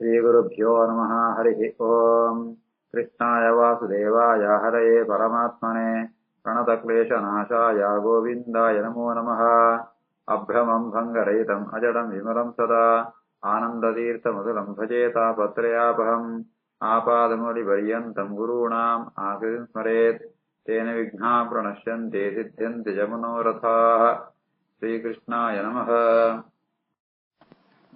श्रीगुरुभ्यो नमः। हरिः ओम्। कृष्णाय वासुदेवाय हरये परमात्मने प्रणतक्लेशनाशाय गोविन्दाय नमो नमः। अभ्रमम् भङ्गरहितम् अजडम् विमलम् सदा आनन्दतीर्थमधुरम् भजेतापत्रयापहम् आपादमौलिपर्यन्तम् गुरूणाम् आकृतिम् स्मरेत् तेन विघ्नाः प्रणश्यन्ते सिद्ध्यन्ति च मनोरथाः। श्रीकृष्णाय नमः।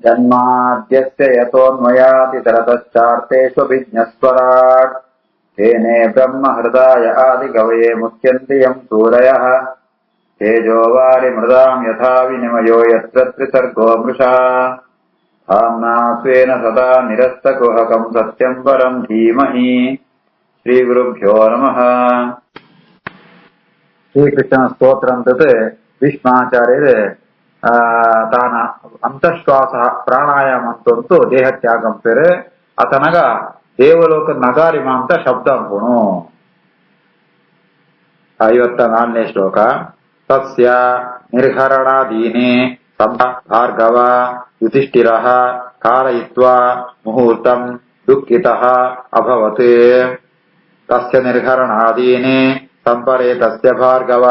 जन्माद्यस्य यतोऽन्वयातितरतश्चार्तेष्वभिज्ञस्वराट् तेने ब्रह्महृदाय आदिकवये मुह्यन्ति यम् सूरयः तेजो वारिमृदाम् यथा विनिमयो यत्र त्रिसर्गो मृषा धाम्ना स्वेन सदा निरस्तकुहकम् सत्यम् परम् धीमहि। श्रीगुरुभ्यो नमः। ಶ್ರೀಕೃಷ್ಣನ ಸ್ತೋತ್ರ ಅಂತದ್ದು ಭೀಷ್ಮಾಚಾರ್ಯರು ತಾನ ಅಂತಶ್ವಾಸ ಪ್ರಾಣಾಯಾಮ ಅಂತಂತೂ ದೇಹ ತ್ಯಾಗಂ ಪೇರು ಅತನಗ ದೇವಲೋಕ ನಗಾರಿಮ ಅಂತ ಶಬ್ದ ಅಂಪುಣು. 54ನೇ ಶ್ಲೋಕ. ತಸ್ಯ ನಿರ್ಹರಣಾದೀನೇ ಭಾರ್ಗವ ಯುಧಿಷ್ಠಿರಃ ಕಾರಯಿತ್ವಾ ಮುಹೂರ್ತಂ ದುಃಖಿತಃ ಅಭವತ್. ತಸ್ಯ ನಿರ್ಹರಣಾದೀನೇ ಸಂಪರೇತಸ್ಯ ಭಾರ್ಗವ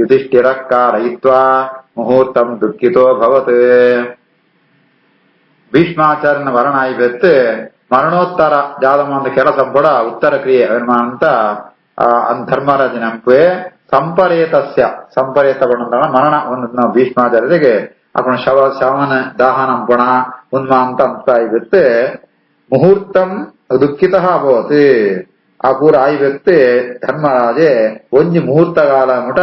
ಯುಧಿಷ್ಠಿರಃ ಕಾರಯಿತ್ವಾ ಮುಹೂರ್ತಂ ದುಃಖಿತೋ ಭವತ್. ಭೀಷ್ಮಾಚಾರ್ಯನ ಮರಣ ಆಯ್ಬೆತ್ತು ಮರಣೋತ್ತರ ಜಾದಮಾಂದ ಕೆಲಸ ಕೂಡ ಉತ್ತರ ಕ್ರಿಯೆ ಅಂತ ಧರ್ಮರಾಜನಂಪೆ ಸಂಪರೇತಸ್ಯ ಸಂಪರೇತ ಬಣ್ಣ ಮರಣ ಒಂದು ಭೀಷ್ಮಾಚಾರ್ಯರಿಗೆ ಅಪಣ ಶವನ ದಾಹನಂ ಪುಣ ಉನ್ಮಾಂತ ಅಂತ ಆಯ್ಬೆತ್ತು ಮುಹೂರ್ತಂ ದುಃಖಿತ ಅಭವತ್. ಆ ಪೂರ ಆಯ್ಬೆತ್ತು ಧರ್ಮರಾಜೆ ಒಂಜಿ ಮುಹೂರ್ತಕಾಲ ಮುಟ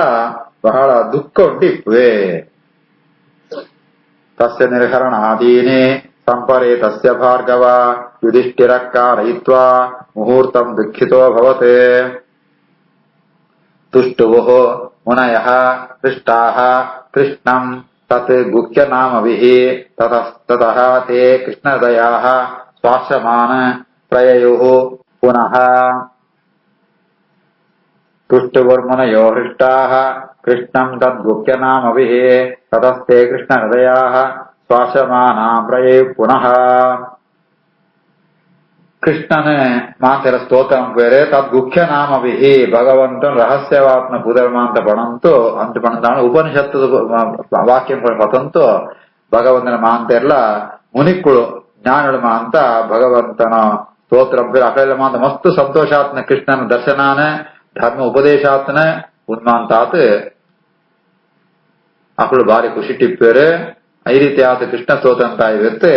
ಬಹಳ ದುಃಖ ಉಂಟಿಪ್ಪುವೆ. ತಸ್ಯ ನಿರ್ಹರಣಾದೀನೇ ಸಂಪರೇತಸ್ಯ ಭಾರ್ಗವ ಯುಧಿಷ್ಠಿರಃ ಕಾರಯಿತ್ವಾ ಮುಹೂರ್ತಂ ದುಃಖಿತೋ ಭವತ್. ತುಷ್ಟುವಃ ಮುನಯಃ ಪೃಷ್ಟಾಃ ಕೃಷ್ಣಂ ತತ್ ಗುಹ್ಯನಾಮಭಿಃ ತತಃ ತೇ ಕೃಷ್ಣಹೃದಯಾಃ ಸ್ವಾಶ್ರಮಾನ್ ಪ್ರಯಯುಃ ಪುನಃ. ತುಷ್ಟುವರ್ಮುನಯೋ ಹೃಷ್ಟಾಃ ಕೃಷ್ಣಂ ತದ್ಗುಹ್ಯನಾಮಭಿಃ ತತಸ್ತೆ ಕೃಷ್ಣಹೃದಯಾಃ ಸ್ವಾಶ್ರಮಾನಾಂ ಪ್ರಯಯುಃ ಪುನಃ. ಕೃಷ್ಣನ ಮಾತೆರ ಸ್ತೋತ್ರ ಬೇರೆ ತದ್ಗುಹ್ಯನಾಮಭಿಃ ಭಗವಂತನ ರಹಸ್ಯವಾತ್ಮ ಪುದರ್ಮ ಅಂತ ಪಣಂತು ಅಂತ ಪಣಂತಾಣ ಉಪನಿಷತ್ತು ವಾಕ್ಯ ಪತಂತು ಭಗವಂತನ ಮಾಂತೆರ್ಲ ಮುನಿಕ್ಕುಳು ಜ್ಞಾನಳು ಮಾಂತ ಭಗವಂತನ ಸ್ತೋತ್ರ ಬೇರೆ ಅಕಳೆಲ್ಲ ಮಾಂತ ಮಸ್ತು ಸಂತೋಷಾತ್ನ ಕೃಷ್ಣನ ದರ್ಶನಾನ ಧರ್ಮ ಉಪದೇಶಾತ್ನ ಉನ್ಮಾಂತಾತ್ ಅಕಳು ಬಾರಿ ಖುಷಿ ಟಿಪ್ಪೇರು. ಈ ರೀತಿ ಆತ ಕೃಷ್ಣ ಸ್ತೋತ್ರ ಅಂತ ಇರುತ್ತೆ.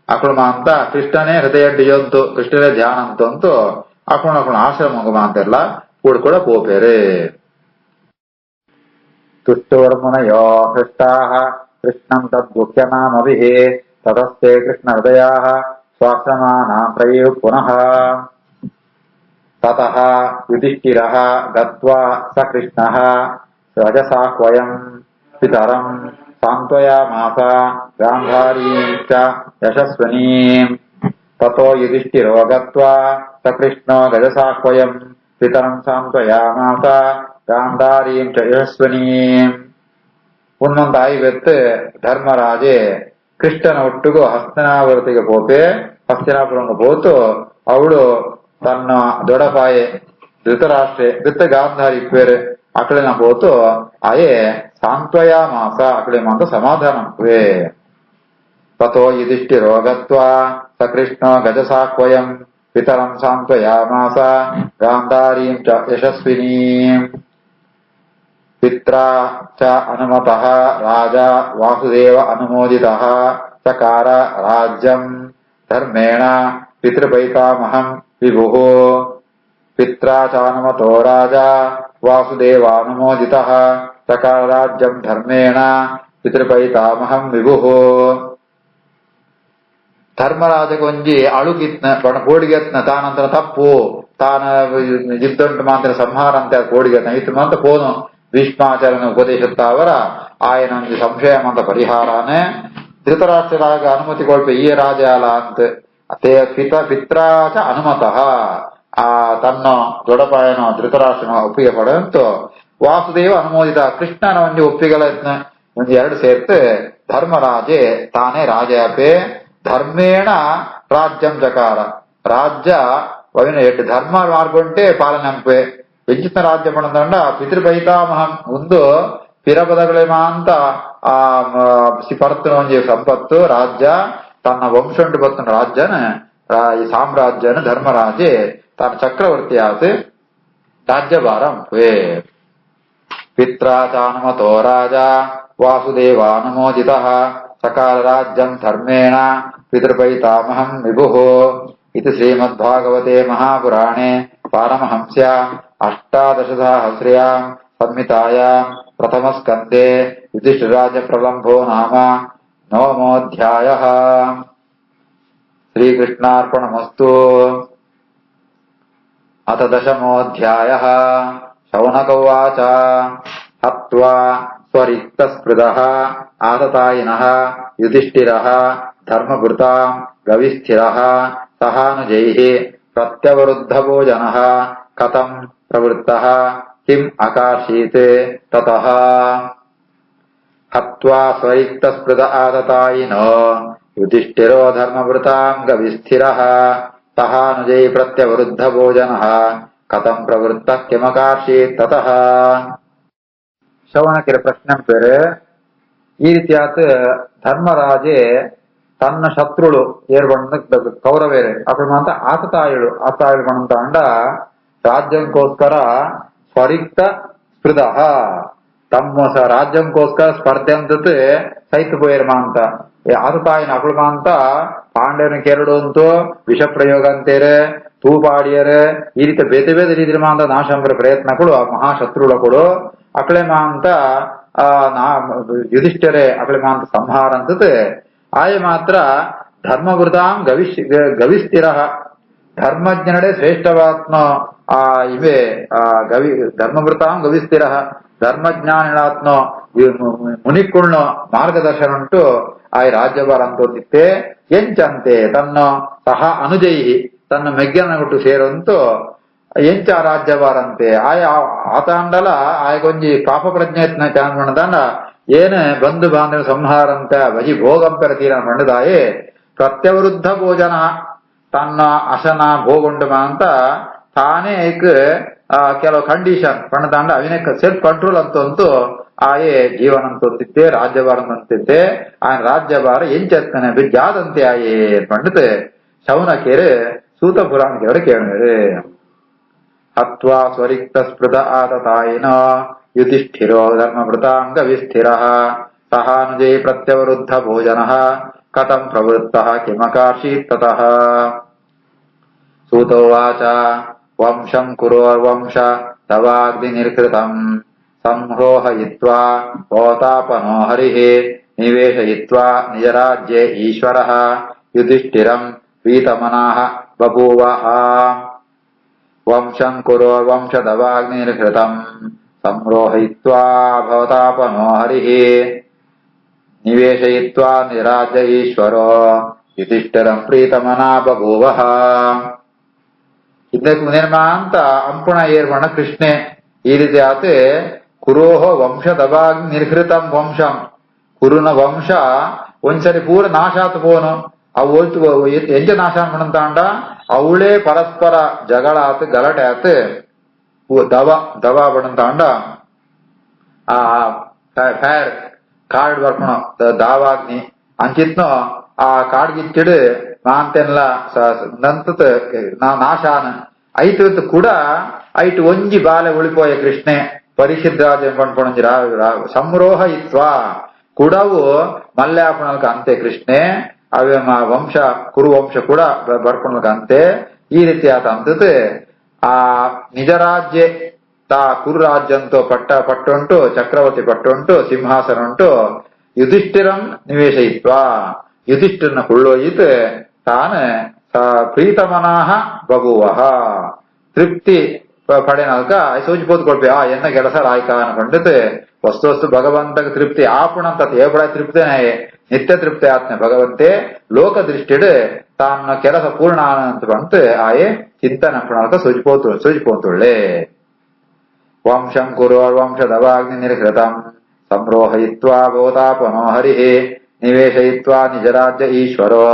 ಅಕಳು ಮಾಂತ ಕೃಷ್ಣನೇ ಹೃದಯ ಡಿಯಂತು ಕೃಷ್ಣನೇ ಧ್ಯಾನ ಅಂತಂತು ಅಕಳು ಆಶ್ರಮ ಮಾಂತೆಲ್ಲ ಕೂಡ್ಕೊಡ ಪೋಪೇರೆ. ತುಷ್ಟುವರ್ಮುನಯೋ ಹೃಷ್ಟಾಃ ಕೃಷ್ಣಂ ತದ್ಗುಹ್ಯನಾಮಭಿಃ ತತಸ್ತೆ ಕೃಷ್ಣ ಹೃದಯಾಃ ಸ್ವಾಶ್ರಮಾನಾಂ ಪ್ರಯಯುಃ ಪುನಃ. ತತಃ ಯುಧಿಷ್ಠಿರಃ ಗತ್ವಾ ಸ ಕೃಷ್ಣಃ ರಜಸಾಹ್ವಯಂ ಪಿತರಂ ಸಾಂತ್ವಯಾಮಾಸ ಗಾಂಧಾರೀಂ ಚ ಯಶಸ್ವಿನೀಂ. ತತೋ ಯುಧಿಷ್ಠಿರೋ ಗತ್ವಾ ಸ ಕೃಷ್ಣೋ ರಜಸಾಹ್ವಯಂ ಪಿತರಂ ಸಾಂತ್ವಯಾಮಾಸ ಗಾಂಧಾರೀಂ ಚ ಯಶಸ್ವಿನೀಂ. ಉನ್ನೊಂದಾಯಿ ಬೆತ್ತು ಧರ್ಮರಾಜೆ ಕೃಷ್ಣನ ಒಟ್ಟಿಗೂ ಹಸ್ತಿನಾವೃತಿಗೆ ಪೋತೆ ಹಸ್ತಿನಾಪುರಂಗ ಪೋತು ಅವಳು ತನ್ನ ದೊಡಪಾಯೆ ಧೃತರಾಷ್ಟ್ರೆ ಧೃತ ಗಾಂಧಾರಿ ಪೇರು ಅಕಳಿನ ಪೋತು ಆಯೆ ಸಾಂತ್ವಯಾಮಾಸ ಅಕಳಿ ಮಂದ ಸಮಾಧಾನ ತಥೋ ಯುಧಿಷ್ಠಿರೋ ಗತ್ವಾ ಸ ಕೃಷ್ಣೋ ಗಜಸಾಹ್ವಯಂ ಪಿತರಂ ಸಾಂತ್ವಯಾಮಾಸ ಗಾಂಧಾರೀಂ ಚ ಯಶಸ್ವಿನೀಂ. ಪಿತ್ರಾ ಚ ಅನುಮತಃ ರಾಜ ವಾಸುದೇವ ಅನುಮೋದಿತಃ ಚಕಾರ ರಾಜ್ಯಂ ಧರ್ಮೇಣ ಪಿತೃಪೈತಾಮಹಂ ವಿಭುಃ. ಪಿತ್ರಾ ಚಾನುಮತೋ ರಾಜ ವಾಸುದೇವಾನುಮೋದಿತಃ ಚಕಾರ ರಾಜ್ಯಂ ಧರ್ಮೇಣ ಪಿತೃಪೈತಾಮಹಂ ವಿಭುಃ. ಧರ್ಮರಾಜಗೊಂಜಿ ಅಳುಗಿತ್ನ ಕೋಡಿಗೆತ್ನ ತಾನಂತರ ತಪ್ಪು ತಾನ ಯುದ್ಧಂಟು ಮಾತ್ರ ಸಂಹಾರ ಅಂತ ಕೋಡಿಗೆತ್ನ ಇತ್ತು ಮಂತ ಪೋನು ಭೀಷ್ಮಾಚಾರ್ಯನ ಉಪದೇಶತ್ತಾವರ ಆಯನೊಂದು ಸಂಶಯ ಮಂತ ಪರಿಹಾರನೇ ಧೃತರಾಷ್ಟ್ರರಾಗ ಅನುಮತಿ ಕೊಳ್ಪೆ ಈ ರಾಜ ಅಲ ಅಂತ ತೇ ಪಿತ್ರಾಚ ಅನುಮತಃ ಆ ತನ್ನ ದೊಡಪಾಯನ ಧೃತರಾಷ್ಟ್ರನ ಒಪ್ಪಿಗೆ ಪಡೆದಂತು ವಾಸುದೇವ ಅನುಮೋದಿತ ಕೃಷ್ಣನ ಒಂದು ಒಪ್ಪಿಗೆಲ ಒಂದು ಎರಡು ಸೇರ್ತು ಧರ್ಮರಾಜೆ ತಾನೇ ರಾಜಾಪೆ ಧರ್ಮೇಣ ರಾಜ್ಯಂ ಚಕಾರ ರಾಜ್ಯ ಅವನ ಎಟ್ಟು ಧರ್ಮ ಮಾರ್ಗೊಂಟೆ ಪಾಲನಂಪೆ ಎಂಚಿನ ರಾಜ್ಯ ಪಣದಂಡ ಪಿತೃಪೈತಾಮಹಂ ಒಂದು ಪಿರಪದಗಳೇಮ ಅಂತ ಆ ಪರತುನ ಸಂಪತ್ತು ರಾಜ್ಯ ತನ್ನ ವಂಶಂಡು ಬತ್ತನ ರಾಜ್ಯನ ಈ ಸಾಮ್ರಾಜ್ಯನ ಧರ್ಮರಾಜೆ ತಾನು ಚಕ್ರವರ್ತಿ ಆತ ರಾಜ್ಯಭಾರಂಪೆ ಪಿತ್ರಾಚಾನುಮತೋ ರಾಜ ವಾಸುದೇವಾನುಮೋದಿತ ಸಕಾಲ ರಾಜ್ಯಂ ಧರ್ಮೇಣ ಪಿತೃಪೈತಾಮಹಂ ವಿಭುಃ इति श्रीमद्भागवते महापुराणे पारमहंस्याम् अष्टादशसहस्र्याम् संहितायाम् प्रथमस्कन्धे युधिष्ठिरराजप्रलम्भो नाम नवमोऽध्यायः। श्रीकृष्णार्पणमस्तु। अथ दशमोऽध्यायः। शौनक उवाच हत्वा स्वरिक्तस्पृदः आततायिनः युधिष्ठिरः धर्मभृताम् गविस्थिरः सहानुजैः प्रत्यवरुद्धभोजनः कथम् प्रवृत्तः किम् अकार्षीत् ततः। हत्वा स्वरिक्तस्पृद आततायिनो युधिष्ठिरो धर्मभृताम् गविस्थिरः सहानुजैः प्रत्यवरुद्धभोजनः कथम् प्रवृत्तः किमकार्षीत् ततः। ಶೌನಕರ ಪ್ರಶ್ನೆ ಬೇರೆ ಈ ರೀತಿಯಾದ ಧರ್ಮರಾಜೆ ತನ್ನ ಶತ್ರುಳು ಏರ್ ಬಂದ ಕೌರವೇರೆ ಅప్పుడు ಅಂತ ಆತತಾಯಳು ಬಂತ ಅಂಡ ರಾಜ್ಯಂಕೋಸ್ಕರ ಸ್ವರಿಕ್ತ ಸ್ಪೃದ ತಮ್ಮ ರಾಜ್ಯಂಕೋಸ್ಕರ ಸ್ಪರ್ಧೆ ಅಂತ ಸೈತು పోయేరు ಅಂತ ಆತತಾಯಿನ ಅప్పుడు ಅಂತ ಪಾಂಡವನ ಕೆರಡು ಅಂತೂ ವಿಷ ಪ್ರಯೋಗ ಅಂತೇರೆ ತೂಪಾಡಿಯರೆ ಈ ರೀತಿ ಬೇತೆ ಬೇರೆ ರೀತಿ ಮಾಂತ ನಾಶಂಬರ ಪ್ರಯತ್ನಗಳು ಆ ಮಹಾಶತ್ರುಗಳು ಅಕಳೆಮ ಅಂತ ಯುಧಿಷ್ಠಿರೆ ಅಕಳೆಮ ಅಂತ ಸಂಹಾರ ಅಂತತೆ ಆಯ ಮಾತ್ರ ಧರ್ಮವೃತಾಂ ಗವಿಸ್ಥಿರ ಧರ್ಮಜ್ಞನಡೆ ಶ್ರೇಷ್ಠವಾತ್ಮ ಇವೆ ಧರ್ಮವೃತಾಂ ಗವಿಸ್ಥಿರ ಧರ್ಮಜ್ಞಾನಿಳಾತ್ಮ ಮುನಿಕುಳ್ನ ಮಾರ್ಗದರ್ಶನ ಉಂಟು ಆಯ ರಾಜ್ಯಭಾರ ಅಂತೋದಿತ್ತೆ ಎಂಚಂತೆ ತನ್ನ ಸಹ ಅನುಜೈಹಿ ತನ್ನ ಮೆಗ್ಗನ ಕೊಟ್ಟು ಸೇರಂತೂ ಎಂಚ ರಾಜ್ಯಭಾರಂತೆ ಆಯ ಆತಾಂಡಲ ಆಯಗೊಂಜಿ ಪಾಪ ಪ್ರಜ್ಞೆತ್ನ ಚಾನ್ ಮಾಡದಾಂಡ ಏನ ಬಂಧು ಬಾಂಧವ ಸಂಹಾರ ಅಂತ ಭಜಿ ಭೋಗಂಪರ ತೀರ ಮಂಡದಾಯೆ ಪ್ರತ್ಯವೃದ್ಧ ಭೋಜನ ತನ್ನ ಅಶನ ಭೋಗುಂಡು ಅಂತ ತಾನೇ ಕೆಲವು ಕಂಡೀಷನ್ ಪಣದಾಂಡ ಅವಿನ ಸೆಲ್ಫ್ ಕಂಟ್ರೋಲ್ ಅಂತಂತೂ ಆಯೆ ಜೀವನ ಅಂತೊತ್ತಿದ್ದೆ ರಾಜ್ಯಭಾರ ಅಂತಿದ್ದೆ ఆయన ರಾಜ್ಯಭಾರ ಎಂಚೆತ್ತನೆ ಬಿಜ್ಜಾದಂತೆ ಆಯೆ ಪಂಡಿತ ಶೌನಕೇರು ಸೂತ ಪುರಾಣಿಕವರು ಕೇಳಿದರು ಹತ್ವಾ ಸ್ವರಿಕ್ತ ಸ್ಪೃತ ಆತತಾಯಿನ ಯುಧಿಷ್ಠಿರೋ ಧರ್ಮಭೃತಾಂಗ ವಿಸ್ಥಿರಃ ಸಹಾನುಜೈ ಪ್ರತ್ಯವರುದ್ಧ ಭೋಜನಃ ಕಥಂ ಪ್ರವೃತ್ತಃ ಕಿಮಕಾರ್ಷೀತ್ ತತಃ। ಸೂತ ಉವಾಚ ವಂಶಂ ಕುರೋರ್ವಂಶ ತವಾಗ್ನಿ ನಿರ್ಕೃತಂ ಸಂಹೋಹಯಿತ್ವಾ ಭವತಾಪನೋ ಹರಿಃ ನಿವೇಶಯಿತ್ವಾ ನಿಜರಾಜ್ಯೇ ಈಶ್ವರಃ ಯುಧಿಷ್ಠಿರಂ ಪ್ರೀತಮನಃ ಬಭೂವಃ। ವಂಶಂ ಕುರೋರ್ವಂಶದವಾಗ್ನಿರ್ಹೃತಂ ಸಂರೋಹಯಿತ್ವಾ ಭವತಾಪನೋ ಹರಿಃ ನಿವೇಶಯಿತ್ವಾ ನಿರಾಜ್ಯ ಈಶ್ವರೋ ಯುಧಿಷ್ಠಿರಂ ಪ್ರೀತಮನಾ ಬಭೂವಃ। ಇದಕ್ಕೆ ಮುಂದೇನಮ್ಮ ಅಂತ ಅಂಪುಣ ಏರ್ಮಣ ಕೃಷ್ಣೆ ಈ ರೀತಿ ಆತೆ ಕುರೋಹ ವಂಶದವಾಗ್ನಿ ನಿರ್ಹೃತಂ ವಂಶಂ ಕುರುನ ವಂಶ ಒಂದ್ಸರಿ ಪೂರ ನಾಶ ಆತು ಪೋನು ಅವು ಎಂಜ ನಾಶ ಮಾಡಂತಾಂಡ ಅವಳೇ ಪರಸ್ಪರ ಜಗಳ ಆತು ಗಲಾಟೆ ಆತು ದವ ಬಡಂತಾಂಡ ಆ ಫೈರ್ ಕಾರ್ಡ್ ಬರ್ಕೊಣ ದಾವಾಗ್ನಿ ಅಂಚಿತ್ನೋ ಆ ಕಾಡ್ಗಿಚ್ಚಿಡು ಮಾಂತೆಲ್ಲ ನಂತತ ನಾಶಾನ ಐತು ಕೂಡ ಐಟು ಒಂಜಿ ಬಾಲೆ ಉಳಿಪೋಯ ಕೃಷ್ಣೆ ಪರಿಶುದ್ಧರಾಜ ಪಂಡ್ಪೊಣಂಜಿ ಸಂರೋಹ ಇತ್ವಾ ಕುಡವು ಮಲ್ಯಾಪಣಲ್ಕ ಅಂತೆ ಕೃಷ್ಣೆ ಅವೇ ವಂಶ ಕುರುವಂಶ ಕೂಡ ಬರ್ಕೊಂಡ್ಲಕ ಅಂತೆ ಈ ರೀತಿ ಆತ ಅಂತತೆ ಆ ನಿಜ ರಾಜ್ಯ ತಾ ಕುರು ರಾಜ್ಯ ಅಂತೂ ಪಟ್ಟುಂಟು ಚಕ್ರವರ್ತಿ ಪಟ್ಟುಂಟು ಸಿಂಹಾಸನ ಉಂಟು ಯುಧಿಷ್ಠಿರಂ ನಿವೇಶಯಿತ್ವಾ ಯುಧಿಷ್ಠಿರನ ಕೊಳ್ಳೊಯ್ಯಿತ್ ತಾನ ಪ್ರೀತಮನಃ ಬಭೂವಃ ತೃಪ್ತಿ ಪಡೆನಲ್ಕ ಸೂಚಿಪೋದು ಕೊಡ್ಬಿ ಎನ್ನ ಕೆಲಸ ರಾಯ್ಕ ಅನ್ಕೊಂಡಿತ್ ವಸ್ತು ಭಗವಂತಗೆ ತೃಪ್ತಿ ಆಪುಣಂತ ಏಪಡ ತೃಪ್ತಿನೇ ನಿತ್ಯ ತೃಪ್ತಿ ಆತ್ಮ ಭಗವಂತೆ ಲೋಕ ದೃಷ್ಟಿಡ್ ತಾನ ಕೆಲಸ ಪೂರ್ಣ ಅಂತ ಬಂತು ಆಯೆ ಚಿಂತನ ಪುಣಲ್ಕ ಸೂಚಿಪೋತುಳ್ಳೆ ವಂಶಂ ಕುರೋರ್ವಂಶದವಾಗ್ನಿ ನಿರ್ಹೃತಂ ಸಂರೋಹಯಿತ್ವಾ ಭವತಾಪನೋ ಹರಿಃ निवेशयित्वा निजराज्य ईश्वरो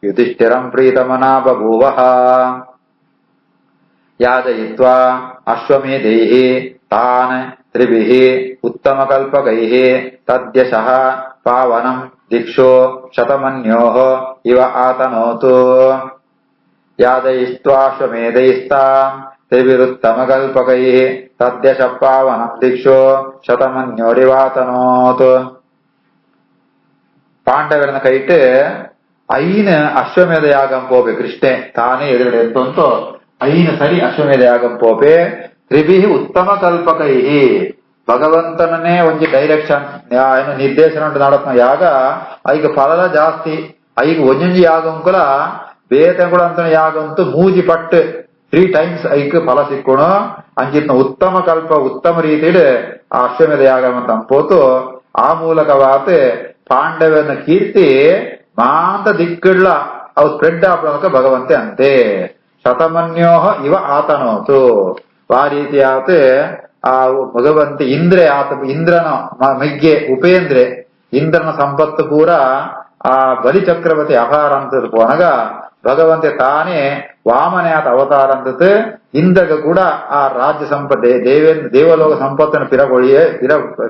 युधिष्ठिरं प्रीतमना बभूवः। याजयित्वा अश्वमेधैः तान् त्रिभिः उत्तमकल्पकैः तद्यशः पावनं दिक्षो शतमन्योः इव आतनोतु। याजयित्वाश्वमेधैस्तान् त्रिभिरुत्तमकल्पकैः तद्यशः पावनं दिक्षो शतमन्योरिवातनोत्. ಪಾಂಡವರನ್ನ ಕೈಟ್ಟು ಐನ ಅಶ್ವಮೇಧ ಯಾಗಂ ಪೋಪೆ ಕೃಷ್ಣೆ ತಾನೇ ಎದುರುಗಡೆ ಎಂತಂತೋ ಐನ ಸರಿ ಅಶ್ವಮೇಧ ಯಾಗಂ ಪೋಪೆ ತ್ರಿಭಿ ಉತ್ತಮ ಕಲ್ಪಕೈ ಭಗವಂತನೇ ಒಂಜಿ ಡೈರೆಕ್ಷನ್ ನಿರ್ದೇಶನ ನಡತ್ನ ಯಾಗ ಐಗ ಫಲದ ಜಾಸ್ತಿ ಐಗ ಒಂಜೊಂಜಿ ಯಾಗಂ ಕುಲ ಬೇತಂಕುಳ ಅಂತ ಯಾಗಂತೂ ಮೂಜಿ ಪಟ್ಟು 3 times ಐಕ ಫಲ ಸಿಕ್ಕೋಣ ಅಂಚಿತ್ನ ಉತ್ತಮ ಕಲ್ಪ ಉತ್ತಮ ರೀತಿಯಲ್ಲಿ ಆ ಅಶ್ವಮೇಧ ಯಾಗಂ ಅಂತ ಅಂಪೋತು. ಆ ಮೂಲಕವಾತ ಪಾಂಡವನ ಕೀರ್ತಿ ಮಾಂತ ದಿಕ್ಕಳ್ಳ ಅವು ಸ್ಪ್ರೆಡ್ ಆಪಣಕ ಭಗವಂತೆ ಅಂತೆ. ಶತಮನ್ಯೋಹ ಇವ ಆತನೋತು ಆ ರೀತಿ ಆತ ಆ ಭಗವಂತ ಇಂದ್ರೆ ಆತ ಇಂದ್ರನ ಮೆಗ್ಗೆ ಉಪೇಂದ್ರೆ ಇಂದ್ರನ ಸಂಪತ್ತು ಪೂರ ಆ ಬಲಿ ಚಕ್ರವರ್ತಿ ಅಪಾರ ಅಂತ ಪೋನಗ ಭಗವಂತೆ ತಾನೇ ವಾಮನೆ ಆತ ಅವತಾರ ಅಂತ ಇಂದ್ರಗ ಕೂಡ ಆ ರಾಜ್ಯ ಸಂಪತ್ತೆ ದೇವಲೋಕ ಸಂಪತ್ತನ್ನು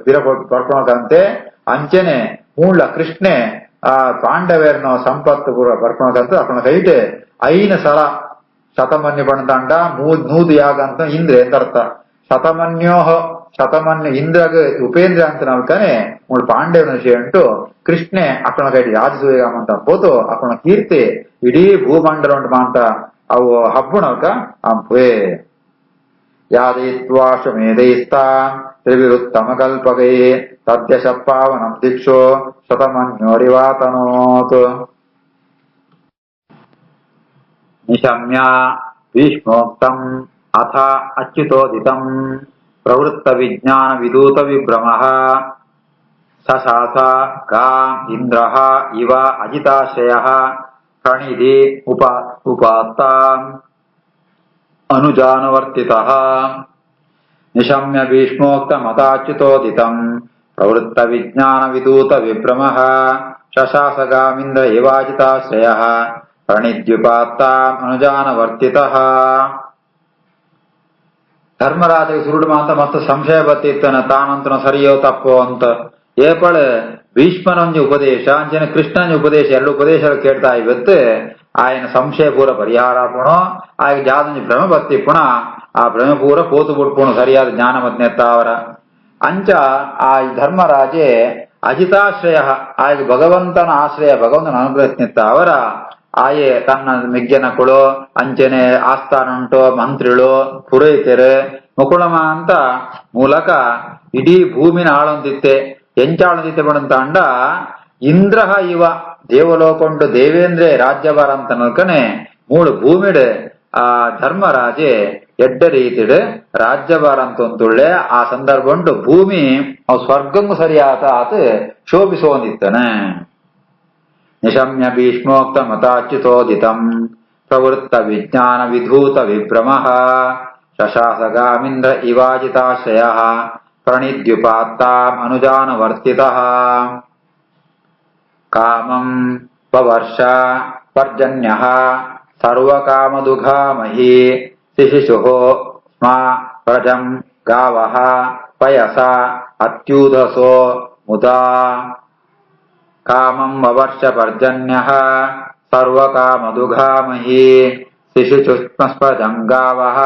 ಪಿರ ಪಡ್ಕೊಳಕಂತೆ ಅಂಚನೆ ಮೂಲ ಕೃಷ್ಣೆ ಆ ಪಾಂಡವರನ್ನ ಸಂಪತ್ತು ಪೂರ ಬರ್ಕೊಳಕಂತ ಅಪ್ಪನ ಕೈಟ್ ಐನ ಸಲ ಶತಮನ್ಯ ಪಣದಂಡ ನೂದು ಯಾಗ ಅಂತ ಇಂದ್ರೆ ಅಂತ ಅರ್ಥ. ಶತಮನ್ಯೋಹ ಶತಮನ್ಯ ಇಂದ್ರಗ ಉಪೇಂದ್ರ ಅಂತ ನಾಲ್ಕನೆ ಮೂಲ ಪಾಂಡವನ ವಿಷಯ ಉಂಟು ಕೃಷ್ಣೆ ಅಪ್ಪನ ಕೈಟ್ ರಾಜಸೂಯಗಾಮ ಅಂತ ಅನ್ಬೋದು ಅಪ್ಪನ ಕೀರ್ತಿ ಇಡೀ ಭೂಮಂಡಲ ಉಂಟು ಅಂತ ಅವು ಹಬ್ಬಣಕ ಅಂಪೆ. ಯಾದಯಿತ್ವಾಶ್ವಮೇಧೈಸ್ತಾನ್ ತ್ರಿವಿರುತ್ತಮ ಕಲ್ಪಕೈ ತದ್ಯಶ ಪಾವನಂ ದಿಕ್ಷೋ ಶತಮನ್ಯೋರಿವಾತನೋತ್. ನಿಶಮ್ಯ ಭೀಷ್ಮೋಕ್ತಂ ಅಥ ಅಚ್ಯುತೋದಿತಂ ಪ್ರವೃತ್ತ ವಿಜ್ಞಾನ ವಿದೂತ ವಿಭ್ರಮಃ ಸಶಾಸ ಗಾಂ ಇಂದ್ರಃ ಇವ ಅಜಿತಾಶ್ರಯಃ ಪ್ರಣಿಧಿ ಉಪಾತ್ತಾಂ ಅನುಜಾನವರ್ತಿತಃ. ನಿಶಮ್ಯ ಭೀಷ್ಮೋಕ್ತಮತಾಚ್ಯುತೋದಿತಂ ಪ್ರವೃತ್ತ ವಿಜ್ಞಾನ ವಿದೂತ ವಿಭ್ರಮಃ ಶಶಾಸ ಗಾಮಿಂದ್ರ ಇವಾಜಿತಾಶ್ರಯಃ ಪ್ರಣಿದ್ಯುಪಾತ್ತಾಂ ಅನುಜಾನವರ್ತಿತಃ. ಧರ್ಮರಾಜಗೆ ಸುರುಡು ಮಾತ ಮತ್ತು ಸಂಶಯ ಬತ್ತಿತ್ತನ ತಾನಂತನ ಸರಿಯೋ ತಪ್ಪೋ ಅಂತ ಏಪಳ ಭೀಷ್ಮನೊಂದು ಉಪದೇಶ ಅಂಚನ ಕೃಷ್ಣನ ಉಪದೇಶ ಎರಡು ಉಪದೇಶಗಳು ಕೇಳ್ತಾ ಇವತ್ತು ఆయన ಸಂಶಯ ಪೂರ ಪರಿಹಾರ ಪುಣೋ ಆಗ ಜಾದೊಂದು ಭ್ರಮೆ ಬತ್ತಿ ಪುಣ ಆ ಭ್ರಮೆ ಪೂರ ಪೋತು ಬಿಟ್ಪುಣು ಸರಿಯಾದ ಜ್ಞಾನ ಮತ್ನೆತ್ತಾವರ ಅಂಚ ಆ ಧರ್ಮರಾಜೆ ಅಜಿತಾಶ್ರಯ ಆಗ ಭಗವಂತನ ಆಶ್ರಯ ಭಗವಂತನ ಅನುಗ್ರಹಿಸ್ನೆತ್ತಾವರ ಆಯೆ ತನ್ನ ಮಿಗ್ಗೆನ ಕೊಳೋ ಅಂಚನೆ ಆಸ್ಥಾನ ಉಂಟು ಮಂತ್ರಿಗಳು ಪುರೋಹಿತರು ಮುಕುಳಮ ಅಂತ ಮೂಲಕ ಇಡೀ ಭೂಮಿನ ಆಳೊಂದಿತ್ತೆ ಎಂಚಾಳೊಂದಿತ್ತೆ ಬಣಂತ ಅಂಡ ಇಂದ್ರಹ ಇವ ದೇವಲೋಕೊಂಡು ದೇವೇಂದ್ರ ರಾಜ್ಯಭಾರ ಅಂತ ನಲ್ಕನೆ ಮೂಳು ಭೂಮಿಡ್ ಆ ಧರ್ಮರಾಜೆ ಎಡ್ಡ ರೀತಿಡ್ ರಾಜ್ಯಭಾರ ಅಂತೊಂದುಳ್ಳೆ ಆ ಸಂದರ್ಭ ಉಂಟು ಭೂಮಿ ಅವು ಸ್ವರ್ಗಂಗು ಸರಿಯಾತ ಆತ ಶೋಭಿಸೋಂದಿತ್ತನೆ. ನಿಶಮ್ಯ ಭೀಷ್ಮೋಕ್ತ ಮತಾಚ್ಯುತೋದಿತಂ ಪ್ರವೃತ್ತ ವಿಜ್ಞಾನ ವಿಧೂತ ವಿಭ್ರಮಃ ಶಶಾಸಗಾಮಿಂದ್ರ ಇವಾಜಿತಾಶ್ರಯಃ ಪ್ರಣಿದ್ಯುಪಾತ್ತಾಂ ಅನುಜಾನವರ್ತಿತಃ. ಕಾಮಂ ಪವರ್ಷ ಪರ್ಜನ್ಯಃ ಸರ್ವಕಾಮದುಘಾಮಹಿ ಶಿಶಿಶುಃ ಸ್ಮ ಪ್ರಜಂ ಗಾವಃ ಪಯಸ ಅತ್ಯೂಧಸೋ ಮುದಾ. ಕಾಮಂ ವವರ್ಷ ಪರ್ಜನ್ಯಃ ಸರ್ವಕಾಮದುಘಾಮಹಿ ಶಿಶುಚುಷ್ಮಸ್ಪಜಂ ಗಾವಃ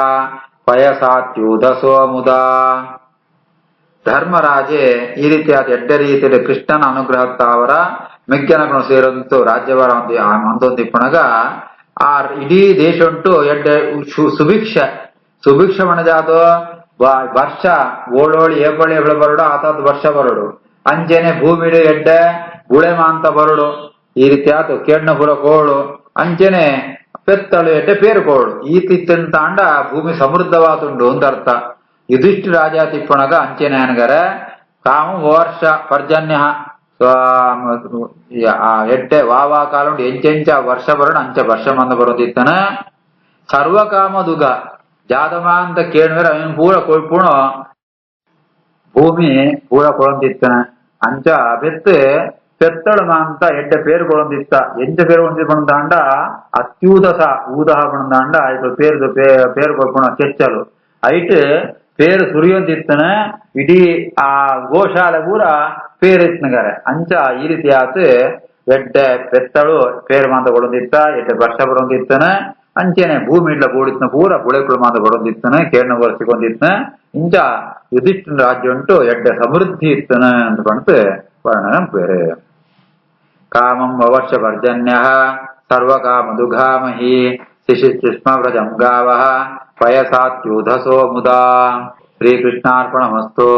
ಪಯಸಾತ್ಯೂಧಸೋ ಮುದಾ. ಧರ್ಮರಾಜೆ ಈ ರೀತಿಯಾದ ಎಡ್ಡ ರೀತಿಯಲ್ಲಿ ಕೃಷ್ಣನ ಅನುಗ್ರಹಕ್ತಾವರ ಮೆಗ್ಗನಗಳು ಸೇರಂತು ರಾಜ್ಯಭಾರ ಅಂತೊಂದಿಪ್ಪಣಗ ಆ ಇಡೀ ದೇಶ ಉಂಟು ಎಡ್ಡ ಸುಭಿಕ್ಷ ಮಣಜಾದ ವರ್ಷ ಓಳೋಳಿ ಏಬಳಿ ಎಬಳ ಬರಡು ಆತಾದ ವರ್ಷ ಬರಡು ಅಂಚೆನೆ ಭೂಮಿಡು ಎಡ್ಡ ಗುಳೆಮ ಅಂತ ಬರಡು ಈ ರೀತಿ ಆತು ಕೆಣ್ಣ ಪುರ ಕೋಳು ಅಂಚೆನೆ ಪೆತ್ತಳು ಎಡ್ಡೆ ಪೇರು ಕೋಳು ಈ ತಿತ್ತಂತ ಅಂಡ ಭೂಮಿ ಸಮೃದ್ಧವಾದುಂಡು ಅಂತ ಅರ್ಥ. ಯುಧಿಷ್ಠಿರ ರಾಜ ತಿಪ್ಪಣಗ ಅಂಚೆನೆ ಅನಗರ ಕಾಮ ವರ್ಷ ಪರ್ಜನ್ಯ ಎಡ್ಡೆ ವಾವಾ ಕಾಲ ಎಂಚೆಂಚ ವರ್ಷ ಬರೋಣ ಅಂಚ ವರ್ಷ ಮಂದ ಬರೋದಿತ್ತನ. ಸರ್ವಕಾಮದುಗ ಜಾದಮ ಅಂತ ಕೇಳಿದ್ರೆ ಅವನ್ ಪೂರ ಕೊಳ್ಪುಣ ಭೂಮಿ ಪೂರ ಕೊಳಂದಿತ್ತನ ಅಂಚ ಬೆತ್ತು పెత్తళమాంత ఎడ్డ పేరు కొడుందిత్త ఎంత పేరు కొడుందాండ అత్యూదస ఊదహ కొడుందాండ ఇప్పుడు పేరు కొడుకున్న చర్చలు అయితే పేరు ಸುರಿಯೊಂದಿತ್ತನ ಇಡೀ ಆ ಗೋಶಾಲೆ ಪೂರ ಪೇರು ಎತ್ತಿನಗಾರೆ ಅಂಚ ಈ ರೀತಿ ಆತು ಎಡ್ಡ ಪೆತ್ತಳು ಪೇರು ಮಾತ ಕೊಡೊಂದಿತ್ತ ಎಡ್ಡ ವರ್ಷ ಬರೊಂದಿತ್ತನ ಅಂಚೆನೆ ಭೂಮಿ ಇಡ್ಲ ಕೂಡಿತ್ನ ಪೂರ ಬುಳೆಕುಳು ಮಾತ ಕೊಡೊಂದಿತ್ತನ ಕೇರಳ ವರ್ಷಕ್ಕೊಂದಿತ್ತನ ಇಂಚ ಯುಧಿಷ್ಠಿರ ರಾಜ್ಯ ಉಂಟು ಎಡ್ಡ ಸಮೃದ್ಧಿ ಇತ್ತನ ಅಂತ ಬಂತು ವರ್ಣನ ಬೇರೆ ಕಾಮಂ ವವರ್ಷ ಪರ್ಜನ್ಯ ಸರ್ವಕಾಮದುಘಾಮಹಿ ಶಿಶಿಸ್ಮ ವ್ರಜಂ ಗಾವಃ ಪಯಸಾತ್ಯೂಧಸೋ ಮುದಾ ಶ್ರೀಕೃಷ್ಣಾರ್ಪಣಮಸ್ತು.